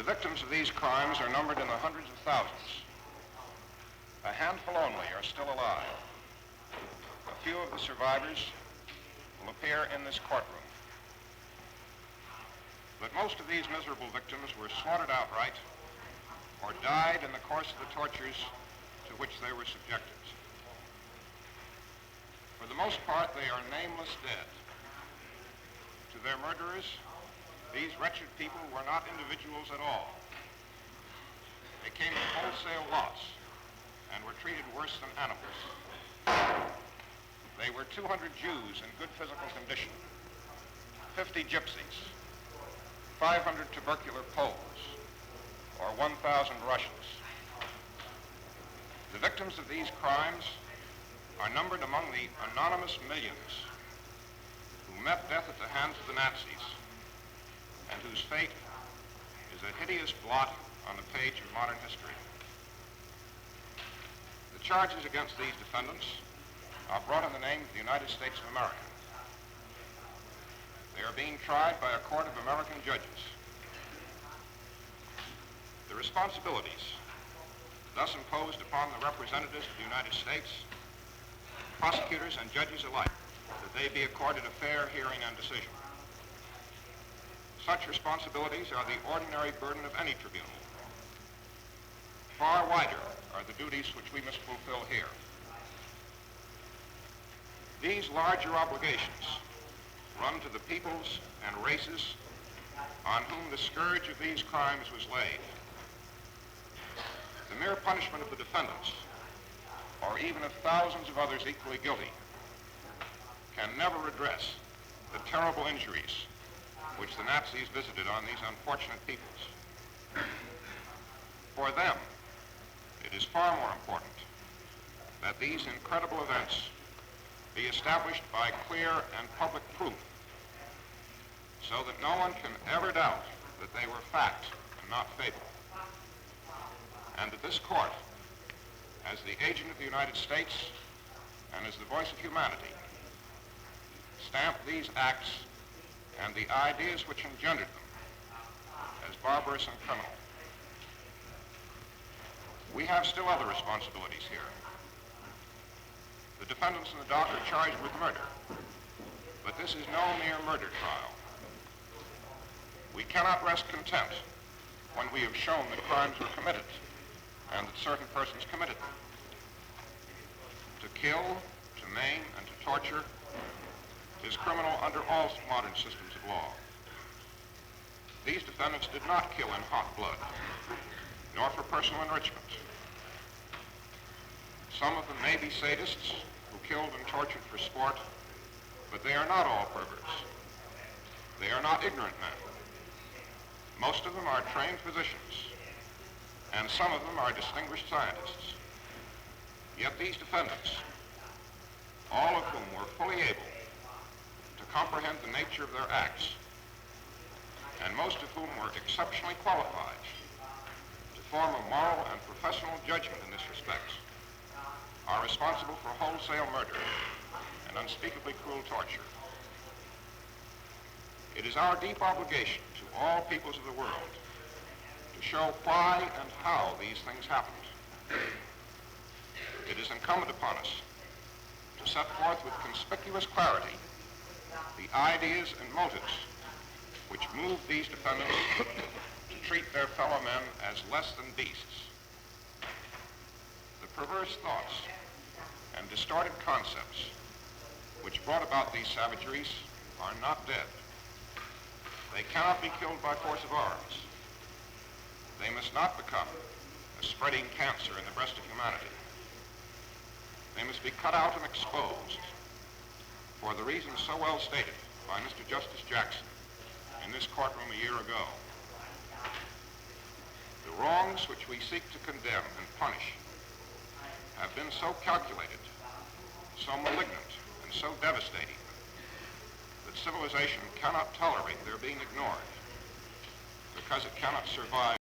victims of these crimes are numbered in the hundreds of thousands. A handful only are still alive. A few of the survivors will appear in this courtroom. But most of these miserable victims were slaughtered outright or died in the course of the tortures to which they were subjected. For the most part, they are nameless dead. To their murderers, these wretched people were not individuals at all. They came in wholesale lots and were treated worse than animals. They were 200 Jews in good physical condition, 50 gypsies, 500 tubercular Poles, or 1,000 Russians. The victims of these crimes are numbered among the anonymous millions who met death at the hands of the Nazis and whose fate is a hideous blot on the page of modern history. The charges against these defendants are brought in the name of the United States of America. They are being tried by a court of American judges. The responsibilities thus imposed upon the representatives of the United States, prosecutors and judges alike, that they be accorded a fair hearing and decision. Such responsibilities are the ordinary burden of any tribunal. Far wider are the duties which we must fulfill here. These larger obligations run to the peoples and races on whom the scourge of these crimes was laid. The mere punishment of the defendants, or even of thousands of others equally guilty, can never redress the terrible injuries which the Nazis visited on these unfortunate peoples. For them, it is far more important that these incredible events be established by clear and public proof, so that no one can ever doubt that they were fact and not fable. And that this court, as the agent of the United States and as the voice of humanity, stamp these acts and the ideas which engendered them as barbarous and criminal. We have still other responsibilities here. The defendants in the dock are charged with murder, but this is no mere murder trial. We cannot rest content when we have shown that crimes were committed and that certain persons committed them. To kill, to maim, and to torture is criminal under all modern systems of law. These defendants did not kill in hot blood, nor for personal enrichment. Some of them may be sadists who killed and tortured for sport, but they are not all perverts. They are not ignorant men. Most of them are trained physicians, and some of them are distinguished scientists. Yet these defendants, all of whom were fully able to comprehend the nature of their acts, and most of whom were exceptionally qualified to form a moral and professional judgment in this respect, are responsible for wholesale murder and unspeakably cruel torture. It is our deep obligation to all peoples of the world to show why and how these things happened. It is incumbent upon us to set forth with conspicuous clarity the ideas and motives which moved these defendants to treat their fellow men as less than beasts. The perverse thoughts and distorted concepts which brought about these savageries are not dead. They cannot be killed by force of arms. They must not become a spreading cancer in the breast of humanity. They must be cut out and exposed for the reasons so well stated by Mr. Justice Jackson in this courtroom a year ago. The wrongs which we seek to condemn and punish have been so calculated, so malignant, and so devastating that civilization cannot tolerate their being ignored because it cannot survive